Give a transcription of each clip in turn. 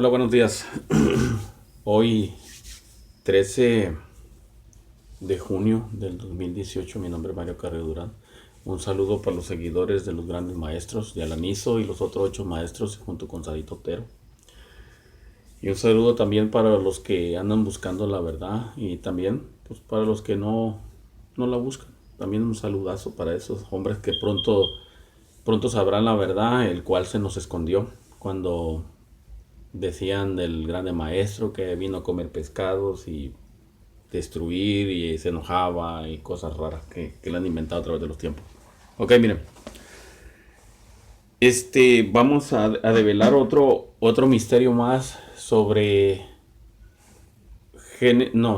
Hola, buenos días. Hoy, 13 de junio del 2018, mi nombre es Mario Carrillo Durán. Un saludo para los seguidores de los grandes maestros de Alanizo y los otros 8 maestros junto con Sadito Otero. Y un saludo también para los que andan buscando la verdad y también pues, para los que no la buscan. También un saludazo para esos hombres que pronto sabrán la verdad, el cual se nos escondió cuando decían del grande maestro que vino a comer pescados y destruir y se enojaba y cosas raras que le han inventado a través de los tiempos. Ok, miren. Vamos a develar otro misterio más sobre,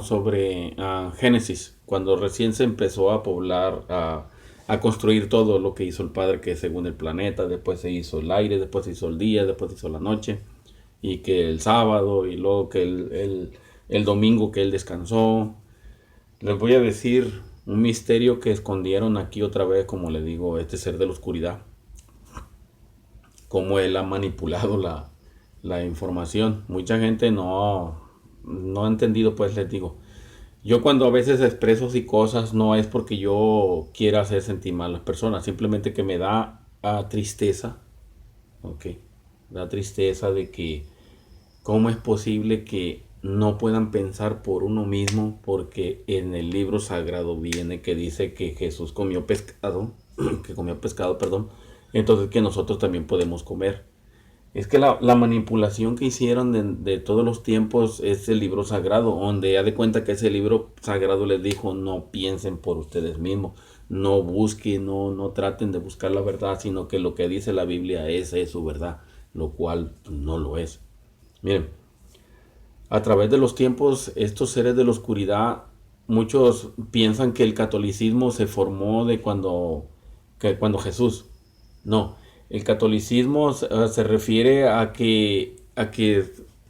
sobre Génesis, cuando recién se empezó a poblar, a construir todo lo que hizo el Padre, que según el planeta, después se hizo el aire, después se hizo el día, después se hizo la noche, y que el sábado, y luego que el domingo que él descansó. Les voy a decir un misterio que escondieron aquí otra vez, como le digo, este ser de la oscuridad, cómo él ha manipulado la información. Mucha gente no ha entendido, pues les digo. Yo cuando a veces expreso así cosas, no es porque yo quiera hacer sentir mal a las personas, simplemente que me da tristeza, ¿ok? Da tristeza de que cómo es posible que no puedan pensar por uno mismo, porque en el libro sagrado viene que dice que Jesús comió pescado, que comió pescado, perdón, entonces que nosotros también podemos comer. Es que la manipulación que hicieron de todos los tiempos es el libro sagrado, donde ya de cuenta que ese libro sagrado les dijo: no piensen por ustedes mismos, no busquen, no traten de buscar la verdad, sino que lo que dice la Biblia es su verdad, lo cual no lo es. Miren, a través de los tiempos, estos seres de la oscuridad, muchos piensan que el catolicismo se formó de cuando Jesús. No, el catolicismo se refiere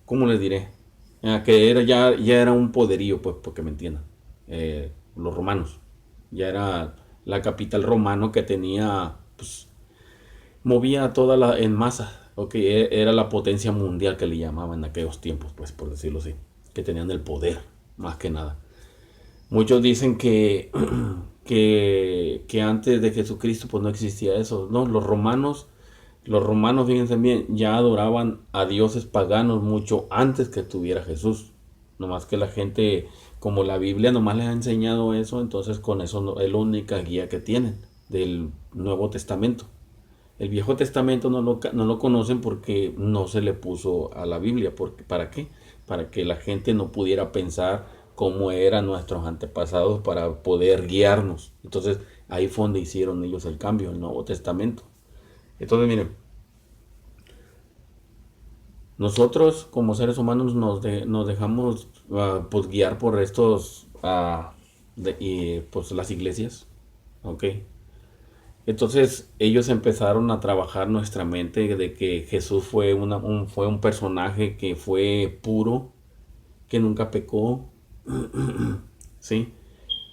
¿cómo les diré? A que ya era un poderío, pues, porque me entiendan. Los romanos. Ya era la capital romano que tenía, pues, movía toda en masa. Ok, era la potencia mundial que le llamaban en aquellos tiempos, pues por decirlo así, que tenían el poder, más que nada. Muchos dicen que antes de Jesucristo pues no existía eso. No, los romanos, fíjense bien, ya adoraban a dioses paganos mucho antes que tuviera Jesús. Nomás que la gente, como la Biblia nomás les ha enseñado eso, entonces con eso es la única guía que tienen del Nuevo Testamento. El Viejo Testamento no lo conocen porque no se le puso a la Biblia. ¿Para qué? Para que la gente no pudiera pensar cómo eran nuestros antepasados para poder guiarnos. Entonces ahí fue donde hicieron ellos el cambio, el Nuevo Testamento. Entonces miren, nosotros como seres humanos nos dejamos pues guiar por estos y pues las iglesias, ¿ok? Entonces ellos empezaron a trabajar nuestra mente de que Jesús fue un personaje que fue puro, que nunca pecó, ¿sí?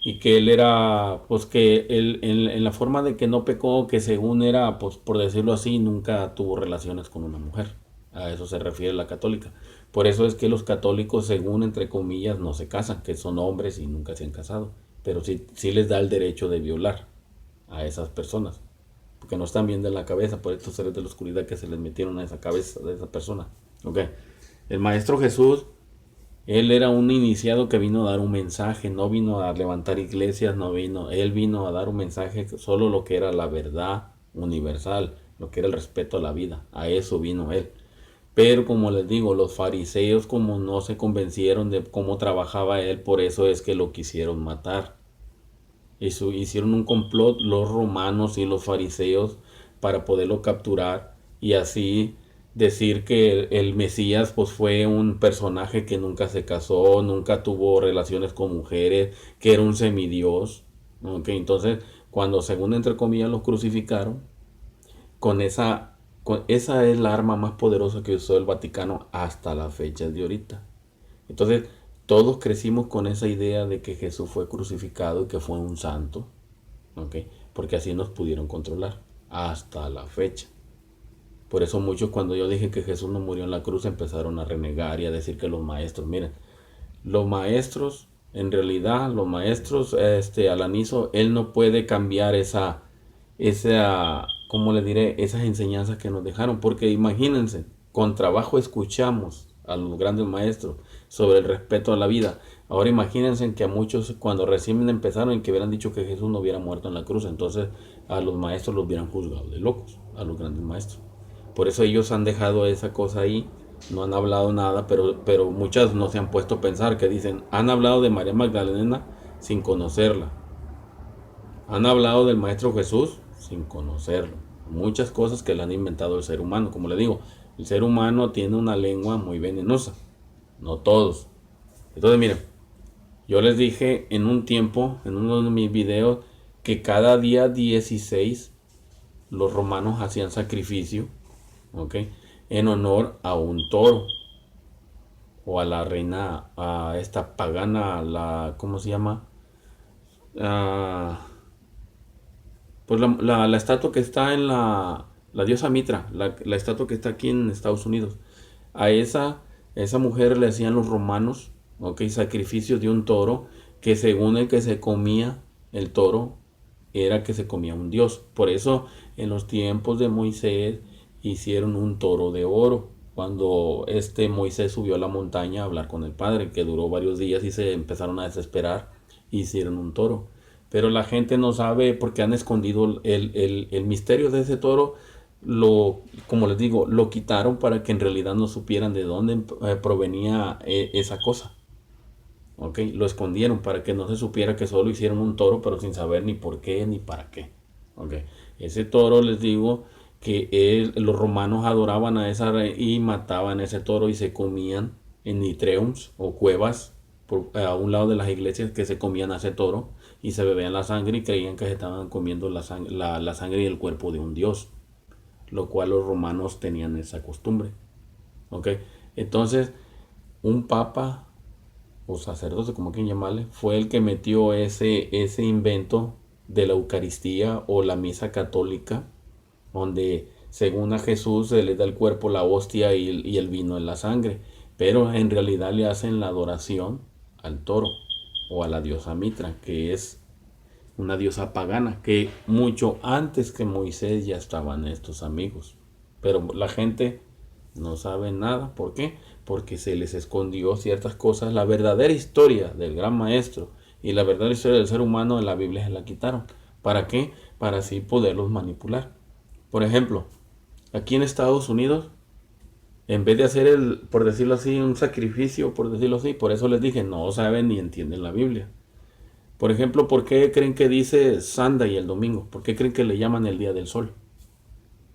Y que él era, pues que él en la forma de que no pecó, que según era, pues por decirlo así, nunca tuvo relaciones con una mujer. A eso se refiere la católica. Por eso es que los católicos, según entre comillas, no se casan, que son hombres y nunca se han casado. Pero sí les da el derecho de violar a esas personas, porque no están bien de la cabeza por estos seres de la oscuridad que se les metieron a esa cabeza de esa persona. Ok, el Maestro Jesús, él era un iniciado que vino a dar un mensaje, no vino a levantar iglesias, él vino a dar un mensaje, solo lo que era la verdad universal, lo que era el respeto a la vida, a eso vino él. Pero como les digo, los fariseos como no se convencieron de cómo trabajaba él, por eso es que lo quisieron matar. Hicieron un complot los romanos y los fariseos para poderlo capturar y así decir que el Mesías pues fue un personaje que nunca se casó, nunca tuvo relaciones con mujeres, que era un semidios. ¿Ok? Entonces, cuando según entre comillas los crucificaron, esa es la arma más poderosa que usó el Vaticano hasta la fecha de ahorita. Entonces, todos crecimos con esa idea de que Jesús fue crucificado y que fue un santo, ¿ok? Porque así nos pudieron controlar hasta la fecha. Por eso muchos cuando yo dije que Jesús no murió en la cruz empezaron a renegar y a decir que los maestros, miren, los maestros, en realidad los maestros, Alanizo, él no puede cambiar ¿cómo le diré? Esas enseñanzas que nos dejaron, porque imagínense, con trabajo escuchamos a los grandes maestros sobre el respeto a la vida. Ahora imagínense que a muchos cuando recién empezaron y que hubieran dicho que Jesús no hubiera muerto en la cruz, entonces a los maestros los hubieran juzgado de locos, a los grandes maestros. Por eso ellos han dejado esa cosa ahí, no han hablado nada, pero muchas no se han puesto a pensar, que dicen, han hablado de María Magdalena sin conocerla, han hablado del Maestro Jesús sin conocerlo. Muchas cosas que le han inventado el ser humano. Como le digo, el ser humano tiene una lengua muy venenosa. No todos. Entonces, miren, yo les dije en un tiempo, en uno de mis videos, que cada día 16 los romanos hacían sacrificio, ¿ok? En honor a un toro o a la reina, a esta pagana, ¿cómo se llama? Ah, pues la estatua que está en la diosa Mitra, la estatua que está aquí en Estados Unidos. A esa mujer le hacían los romanos, ok, sacrificios de un toro, que según el que se comía el toro, era que se comía un dios. Por eso en los tiempos de Moisés hicieron un toro de oro. Cuando Moisés subió a la montaña a hablar con el Padre, que duró varios días y se empezaron a desesperar, hicieron un toro. Pero la gente no sabe porque han escondido el misterio de ese toro. Como les digo, lo quitaron para que en realidad no supieran de dónde provenía esa cosa. ¿Ok? Lo escondieron para que no se supiera que solo hicieron un toro, pero sin saber ni por qué ni para qué. ¿Ok? Ese toro, les digo, que los romanos adoraban a esa y mataban ese toro y se comían en nitreums o cuevas a un lado de las iglesias, que se comían a ese toro y se bebían la sangre y creían que se estaban comiendo la sangre y el cuerpo de un dios, lo cual los romanos tenían esa costumbre. ¿Ok? Entonces, un papa o sacerdote, como quien llamarle, fue el que metió ese invento de la Eucaristía o la misa católica, donde según a Jesús se le da el cuerpo, la hostia y el vino en la sangre, pero en realidad le hacen la adoración al toro o a la diosa Mitra, que es una diosa pagana, que mucho antes que Moisés ya estaban estos amigos. Pero la gente no sabe nada. ¿Por qué? Porque se les escondió ciertas cosas. La verdadera historia del gran maestro y la verdadera historia del ser humano en la Biblia se la quitaron. ¿Para qué? Para así poderlos manipular. Por ejemplo, aquí en Estados Unidos, en vez de hacer por decirlo así, un sacrificio, por decirlo así, por eso les dije, no saben ni entienden la Biblia. Por ejemplo, ¿por qué creen que dice Sunday el domingo? ¿Por qué creen que le llaman el día del sol?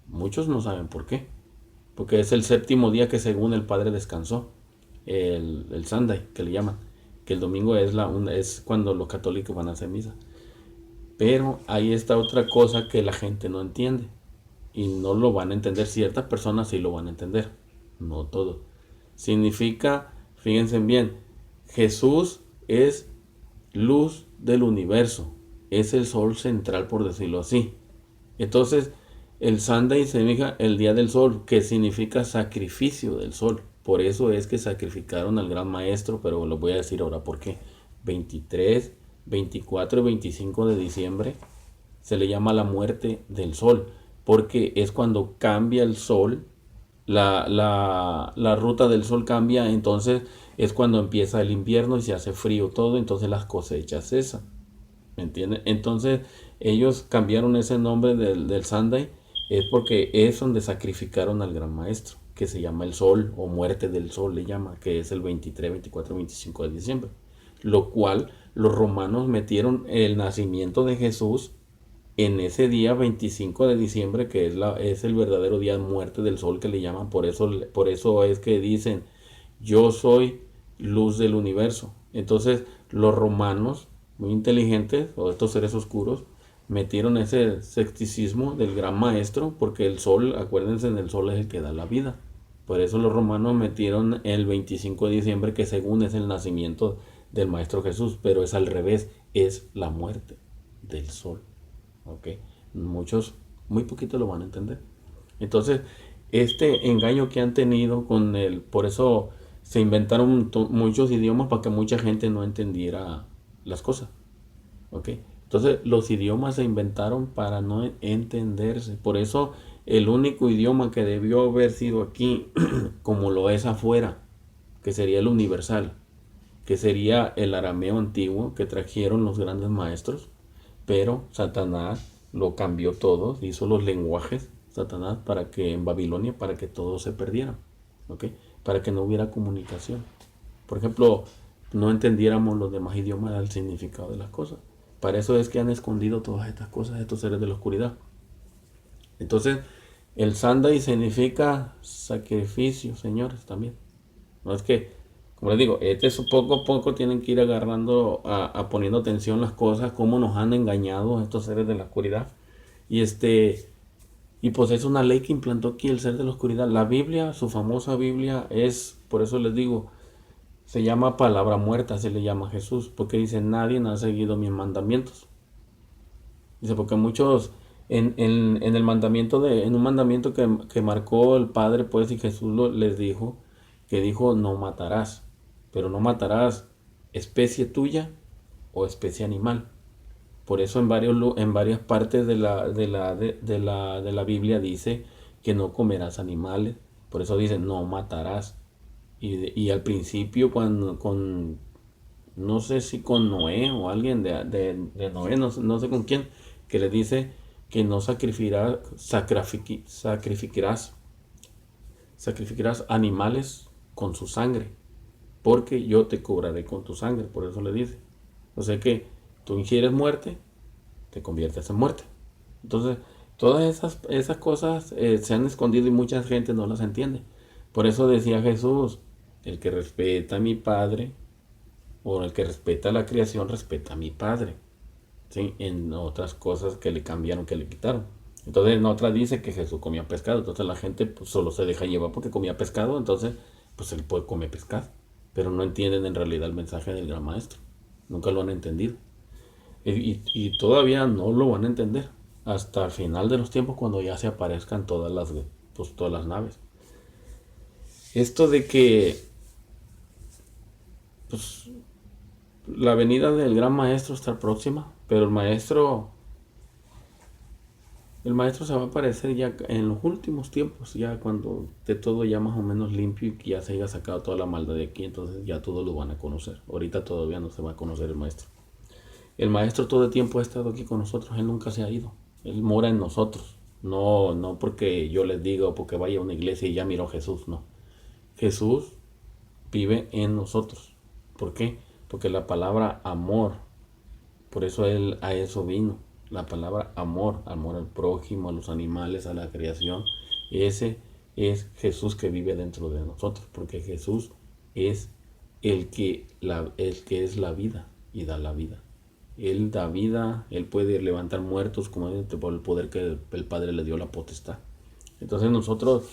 Muchos no saben por qué. Porque es el séptimo día que según el Padre descansó. El Sunday, que le llaman. Que el domingo es cuando los católicos van a hacer misa. Pero ahí está otra cosa que la gente no entiende. Y no lo van a entender. Ciertas personas sí lo van a entender. No todos. Significa, fíjense bien, Jesús es luz del universo. Es el sol central, por decirlo así. Entonces, el Sunday significa el día del sol, que significa sacrificio del sol. Por eso es que sacrificaron al gran maestro, pero lo voy a decir ahora por qué. 23, 24 y 25 de diciembre se le llama la muerte del sol, porque es cuando cambia el sol, la ruta del sol cambia, entonces es cuando empieza el invierno y se hace frío todo, entonces las cosechas cesan. ¿Me entiendes? Entonces ellos cambiaron ese nombre del Sunday, es porque es donde sacrificaron al gran maestro, que se llama el sol o muerte del sol le llama, que es el 23, 24, 25 de diciembre. Lo cual los romanos metieron el nacimiento de Jesús en ese día 25 de diciembre, que es el verdadero día de muerte del sol que le llaman. Por eso es que dicen, yo soy luz del universo. Entonces los romanos, muy inteligentes, o estos seres oscuros, metieron ese secticismo del gran maestro, porque el sol, acuérdense, el sol es el que da la vida. Por eso los romanos metieron el 25 de diciembre, que según es el nacimiento del maestro Jesús, pero es al revés, es la muerte del sol. ¿Ok? Muchos, muy poquitos lo van a entender. Entonces, este engaño que han tenido con el, por eso se inventaron muchos idiomas para que mucha gente no entendiera las cosas, ¿ok? Entonces los idiomas se inventaron para no entenderse, por eso el único idioma que debió haber sido aquí, como lo es afuera, que sería el universal, que sería el arameo antiguo que trajeron los grandes maestros, pero Satanás lo cambió todo, hizo los lenguajes, Satanás, para que en Babilonia, para que todo se perdiera, ¿ok? Para que no hubiera comunicación. Por ejemplo, no entendiéramos los demás idiomas, el significado de las cosas. Para eso es que han escondido todas estas cosas, estos seres de la oscuridad. Entonces, el Sandai significa sacrificio, señores, también. No es que, como les digo, poco a poco tienen que ir agarrando, poniendo atención las cosas, cómo nos han engañado estos seres de la oscuridad. Y y pues es una ley que implantó aquí el ser de la oscuridad. La Biblia, su famosa Biblia, por eso les digo, se llama palabra muerta, se le llama a Jesús, porque dice, nadie ha seguido mis mandamientos. Dice, porque muchos, en el mandamiento en un mandamiento que marcó el Padre, pues, y Jesús les dijo, que dijo, no matarás, pero no matarás especie tuya o especie animal. Por eso en varias partes de la Biblia dice que no comerás animales. Por eso dice no matarás. Y al principio no sé si con Noé o alguien de Noé, no sé con quién, que le dice que no sacrificarás animales con su sangre, porque yo te cobraré con tu sangre. Por eso le dice. O sea que tú ingieres muerte, te conviertes en muerte. Entonces, todas esas cosas se han escondido y mucha gente no las entiende. Por eso decía Jesús, el que respeta a mi Padre, o el que respeta la creación, respeta a mi Padre. ¿Sí? En otras cosas que le cambiaron, que le quitaron. Entonces, en otras dice que Jesús comía pescado. Entonces, la gente pues, solo se deja llevar porque comía pescado. Entonces, pues él puede comer pescado. Pero no entienden en realidad el mensaje del gran maestro. Nunca lo han entendido. Y todavía no lo van a entender hasta el final de los tiempos, cuando ya se aparezcan todas las naves. Esto de que pues, la venida del gran maestro está próxima, pero el maestro se va a aparecer ya en los últimos tiempos, ya cuando esté todo ya más o menos limpio y que ya se haya sacado toda la maldad de aquí. Entonces ya todos lo van a conocer. Ahorita todavía no se va a conocer el maestro. El maestro todo el tiempo ha estado aquí con nosotros, él nunca se ha ido, él mora en nosotros. No, no porque yo les diga o porque vaya a una iglesia y ya miró a Jesús, no. Jesús vive en nosotros. ¿Por qué? Porque la palabra amor, por eso él a eso vino. La palabra amor, amor al prójimo, a los animales, a la creación. Ese es Jesús que vive dentro de nosotros, porque Jesús es el que es la vida y da la vida. Él da vida, Él puede levantar muertos como por el poder que el Padre le dio la potestad. Entonces nosotros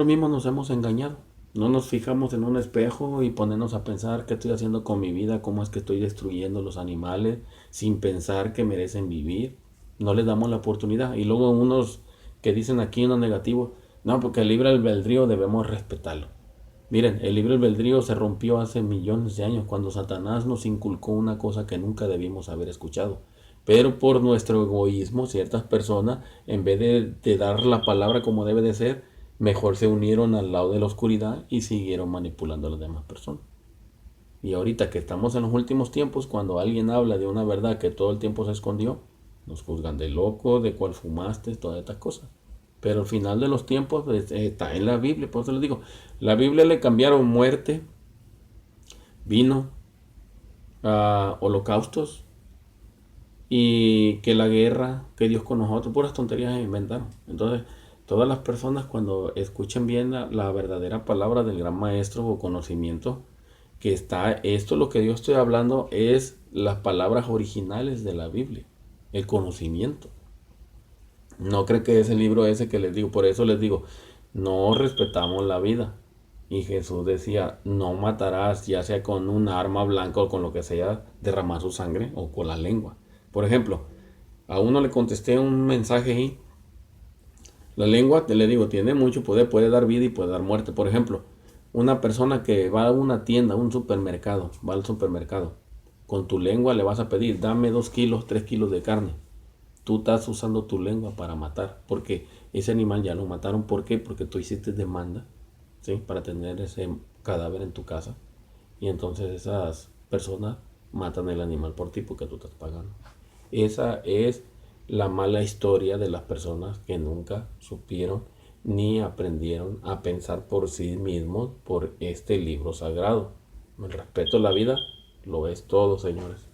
mismos nos hemos engañado. No nos fijamos en un espejo y ponernos a pensar qué estoy haciendo con mi vida, cómo es que estoy destruyendo los animales sin pensar que merecen vivir. No les damos la oportunidad. Y luego unos que dicen aquí uno negativo, no, porque el libre albedrío debemos respetarlo. Miren, el libre albedrío se rompió hace millones de años cuando Satanás nos inculcó una cosa que nunca debimos haber escuchado. Pero por nuestro egoísmo, ciertas personas, en vez de dar la palabra como debe de ser, mejor se unieron al lado de la oscuridad y siguieron manipulando a las demás personas. Y ahorita que estamos en los últimos tiempos, cuando alguien habla de una verdad que todo el tiempo se escondió, nos juzgan de loco, de cuál fumaste, todas estas cosas. Pero al final de los tiempos está en la Biblia, por eso les digo, la Biblia le cambiaron muerte, vino, holocaustos, y que la guerra, que Dios con nosotros, puras tonterías se inventaron. Entonces, todas las personas cuando escuchen bien la verdadera palabra del gran maestro o conocimiento, que está, esto lo que yo estoy hablando es las palabras originales de la Biblia, el conocimiento. No creo que es el libro ese que les digo, por eso les digo, no respetamos la vida. Y Jesús decía, no matarás, ya sea con un arma blanca o con lo que sea, derramar su sangre o con la lengua. Por ejemplo, a uno le contesté un mensaje ahí La lengua, te le digo, tiene mucho poder, puede dar vida y puede dar muerte. Por ejemplo, una persona que va a una tienda, a un supermercado, va al supermercado, con tu lengua le vas a pedir, dame 2 kilos, 3 kilos de carne. Tú estás usando tu lengua para matar, porque ese animal ya lo mataron. ¿Por qué? Porque tú hiciste demanda, ¿sí? Para tener ese cadáver en tu casa. Y entonces esas personas matan el animal por ti porque tú estás pagando. Esa es la mala historia de las personas que nunca supieron ni aprendieron a pensar por sí mismos por este libro sagrado. El respeto a la vida lo es todo, señores.